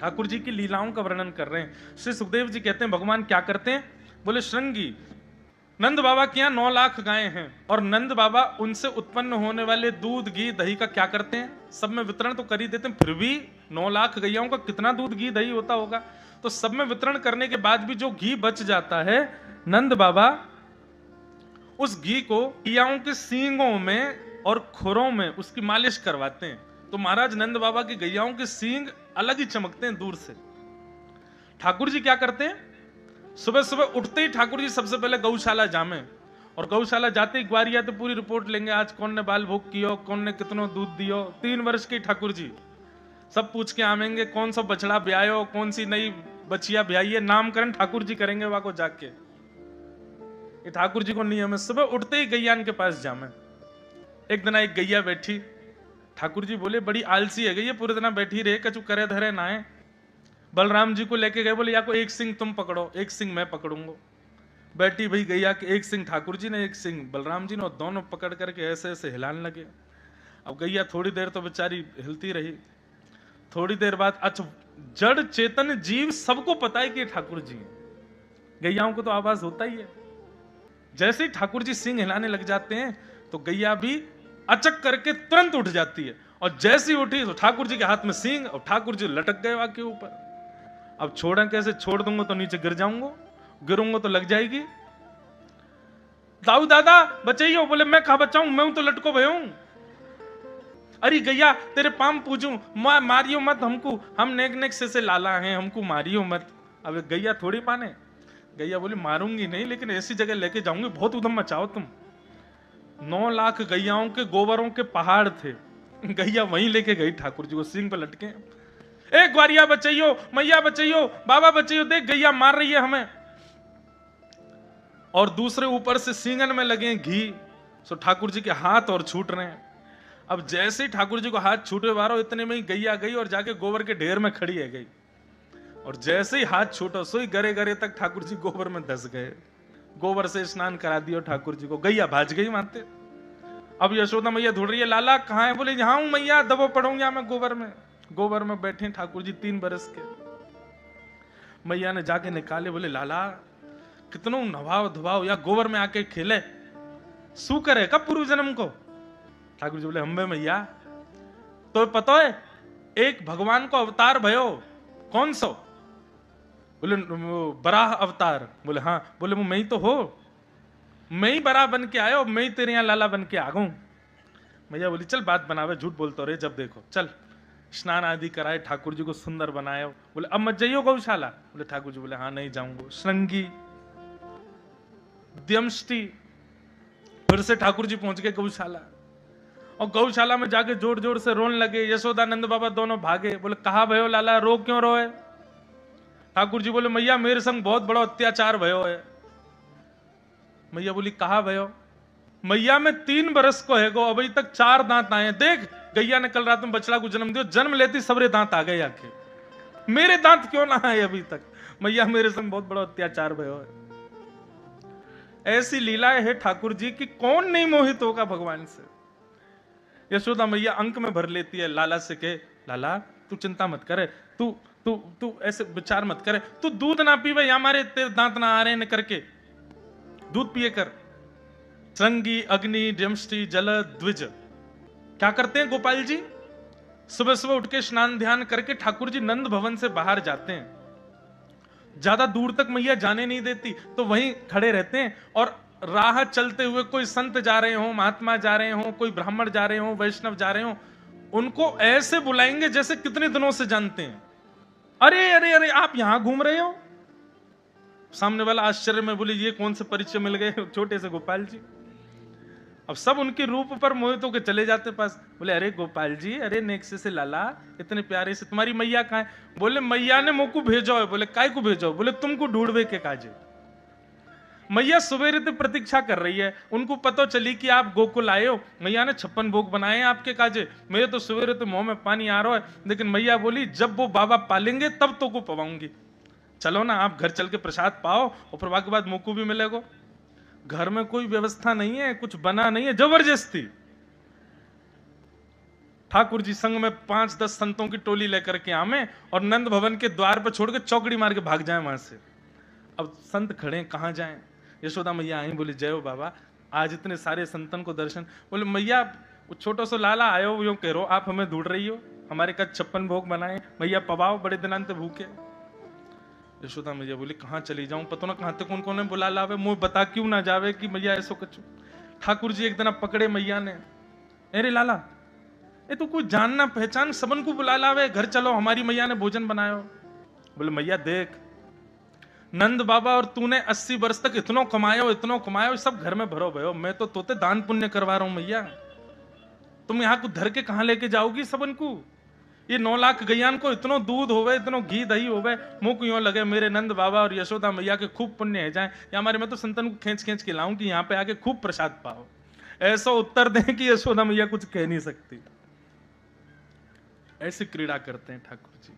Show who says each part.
Speaker 1: ठाकुर जी की लीलाओं का वर्णन कर रहे हैं। श्री सुखदेव जी कहते हैं भगवान क्या करते हैं, बोले श्रृंगी नंद बाबा के यहाँ 9 लाख गायें हैं और नंद बाबा उनसे उत्पन्न होने वाले दूध घी दही का क्या करते हैं, सब में वितरण तो कर ही देते हैं, फिर भी 9 लाख गैयाओं का कितना दूध घी दही होता होगा, तो सब में वितरण करने के बाद भी जो घी बच जाता है, नंद बाबा उस घी को गैयाओं के सींगों में और खुरों में उसकी मालिश करवाते हैं। तो महाराज नंद बाबा की गैयाओं के सींग अलग ही चमकते हैं दूर से। ठाकुर जी क्या करते हैं, सुबह सुबह उठते ही ठाकुर जी सबसे पहले गौशाला जामे और गौशाला जाते ही ग्वारिया तो पूरी रिपोर्ट लेंगे, आज कौन ने बाल भोग कियो, कौन ने कितनो दूध दियो। 3 वर्ष के ठाकुर जी सब पूछ के आवेंगे, कौन सा बछड़ा ब्यायो, कौन सी नई बचिया ब्याई है, नामकरण ठाकुर जी करेंगे वहां को जाके। ये ठाकुर जी को नियम है, सुबह उठते ही गैयान के पास जामे। एक दिन एक गैया बैठी, ठाकुर जी बोले बड़ी आलसी है गैया, पूरे दिन बैठी रहे, कछु करे धरे ना है। बलराम जी को लेके गए, बोले या को एक सिंह तुम पकड़ो, एक सिंह मैं पकड़ूंगा। बैठी भाई गैया के एक सिंह ठाकुर जी ने, एक सिंह बलराम जी ने, और दोनों पकड़ करके ऐसे ऐसे हिलाने लगे। अब गैया थोड़ी देर तो बेचारी हिलती रही, थोड़ी देर बाद अच्छा जड़ चेतन जीव सबको पता है कि ठाकुर जी हैं, गैयाओं को तो आवाज होता ही है। जैसे ही ठाकुर जी सिंह हिलाने लग जाते हैं तो गैया भी अचक करके तुरंत उठ जाती है, और जैसी उठी तो ठाकुर जी के हाथ में सिंह और ठाकुर जी लटक गए वहां के ऊपर। अब छोड़ा कैसे, छोड़ दूंगा तो नीचे गिर जाऊंगा, गिरूंगा तो लग जाएगी। दाऊ दादा बचाइयो, बोले मैं कहा बचाऊं, मैं तो लटको भय हूं। अरे गैया तेरे पाम पूजूं, मारियो मत हमको, हम नेक नेक से लाला हैं, हमको मारियो मत। अब गैया थोड़ी माने, गैया बोली मारूंगी नहीं, लेकिन ऐसी जगह लेके जाऊंगी बहुत उधम मचाओ तुम। 9 लाख गैयाओं के गोबरों के पहाड़ थे, गैया वहीं लेके गई ठाकुर जी को, सिंह पे लटके। ए ग्वारिया बचाइयो, मैया बचाइयो, बाबा बचाइयो, देख गैया मार रही है हमें। और दूसरे ऊपर से सींगन में लगे घी, सो ठाकुर जी के हाथ और छूट रहे हैं। अब जैसे ही ठाकुर जी को हाथ छूटे वारो, इतने में ही गैया गई और जाके गोबर के ढेर में खड़ी है गई, और जैसे ही हाथ छूटो सोई गरे गरे तक ठाकुर जी गोबर में धस गए। गोबर से स्नान करा दिया ठाकुर जी को, गैया भाज गई मानते। अब यशोदा मैया ढूंढ रही है, लाला कहाँ है, बोले यहाँ हूं मैया, दबो पड़ूंगा मैं गोबर में। गोबर में बैठे ठाकुर जी 3 बरस के। मैया ने जाके निकाले, बोले लाला कितनों नवाओ धुवाओ या गोबर में आके खेले, सू करे कब पूर्व जन्म को। ठाकुर जी बोले हम्बे मैया, तो पता है एक भगवान को अवतार भयो, कौन सो, बोले बराह अवतार। बोले हाँ, बोले वो मैं ही तो हो, मैं ही बराह बन के आयो, मैं ही तेरे यहाँ लाला बन के आ गऊं। मैया बोली चल बात बनावे, झूठ बोलते रहे, जब देखो चल। स्नान आदि कराए, ठाकुर जी को सुंदर बनाया। बोले अब मत जाइयो गौशाला, बोले ठाकुर जी बोले हाँ नहीं जाऊंगा। श्रृंगी द्यमष्टि, फिर से ठाकुर जी पहुंच गए गौशाला, और गौशाला में जाके जोर जोर से रोने लगे। यशोदानंद बाबा दोनों भागे, बोले कहा भयो लाला, रो क्यों रोए। ठाकुर जी बोले मैया मेरे संग बहुत बड़ा अत्याचार भयो है। मैया बोली कहा भयो। मैया में 3 बरस को है गो, अभी तक 4 दांत आए। देख गैया ने कल रात में बछड़ा को जन्म दियो, जन्म लेती सबरे दांत आ गए आके, मेरे दांत क्यों ना आए अभी तक। मैया मेरे संग बहुत बड़ा अत्याचार भयो है। ऐसी लीलाएं है ठाकुर जी की, कौन नहीं मोहित होगा भगवान से। यशोदा मैया अंक में भर लेती है, लाला से कहे लाला तू चिंता मत करे, तू तू तू ऐसे विचार मत करे, तू दूध ना पीवे, या हमारे तेरे दांत ना आ रहे न करके दूध पिए कर। श्रृंगी अग्नि डमष्टि जल द्विज क्या करते हैं गोपाल जी, सुबह सुबह उठ के स्नान ध्यान करके ठाकुर जी नंद भवन से बाहर जाते हैं। ज्यादा दूर तक मैया जाने नहीं देती, तो वहीं खड़े रहते हैं, और राह चलते हुए कोई संत जा रहे हो, महात्मा जा रहे हो, कोई ब्राह्मण जा रहे हो, वैष्णव जा रहे हो, उनको ऐसे बुलाएंगे जैसे कितने दिनों से जानते हैं। अरे अरे अरे आप यहां घूम रहे हो। सामने वाला आश्चर्य में बोले ये कौन से परिचय मिल गए छोटे से गोपाल जी। अब सब उनके रूप पर मोहित होकर चले जाते पास। बोले अरे गोपाल जी, अरे नेक्से से लाला, इतने प्यारे से, तुम्हारी मैया कहाँ है। बोले मैया ने मुझको भेजो है। बोले काय को भेजो। बोले तुमको ढूंढवे के काजे। मैया सवेरे से प्रतीक्षा कर रही है, उनको पता चली कि आप गोकुल आए हो, मैया ने 56 भोग बनाए आपके काजे। मेरे तो सवेरे तो मुंह में पानी आ रहा है, लेकिन मैया बोली जब वो बाबा पालेंगे तब तो को पवाऊंगी। चलो ना आप घर चल के प्रसाद पाओ, और प्रभा के बाद मुझको भी मिलेगा। घर में कोई व्यवस्था नहीं है, कुछ बना नहीं है, जबरदस्ती। ठाकुर जी संग में 5-10 संतों की टोली लेकर के आवे और नंद भवन के द्वार पर छोड़ के चौकड़ी मार के भाग जाए वहां से। अब संत खड़े कहाँ जाएं? यशोदा मैया आई, बोली जय हो बाबा, आज इतने सारे संतन को दर्शन। बोले मैया वो छोटो सो लाला आयो यूं कह रो, आप हमें ढूंढ रही हो, हमारे कद 56 भोग बनाए, मैया पवाओ, बड़े दिनांत भूखे। यशोदा मैया बोली कहाँ चली जाऊं, पता ना कहाँ तक कौन कौन बुला लावे, मुंह बता क्यों ना जावे कि मैया ऐसो कछु। ठाकुर जी एक दिन पकड़े मैया ने, अरे लाला ये तो कोई जानना पहचान सबन को बुला लावे, घर चलो हमारी मैया ने भोजन बनायो। बोले मैया देख नंद बाबा और तूने 80 वर्ष तक इतनो कमायो, सब घर में भरो भयो, मैं तो तोते दान पुण्य करवा रहा हूं मैया, तुम यहाँ को धर के कहां लेके जाओगी सबन को? ये 9 लाख गैयान को इतनो दूध होवे, इतनो घी दही होवे, मुंह यूं लगे मेरे नंद बाबा और यशोदा मैया के खूब पुण्य है जाए, या हमारे में तो संतन को खींच खींच के लाऊं कि यहाँ पे आके खूब प्रसाद पाओ। ऐसा उत्तर दें कि यशोदा मैया कुछ कह नहीं सकती। ऐसी क्रीड़ा करते हैं ठाकुर जी।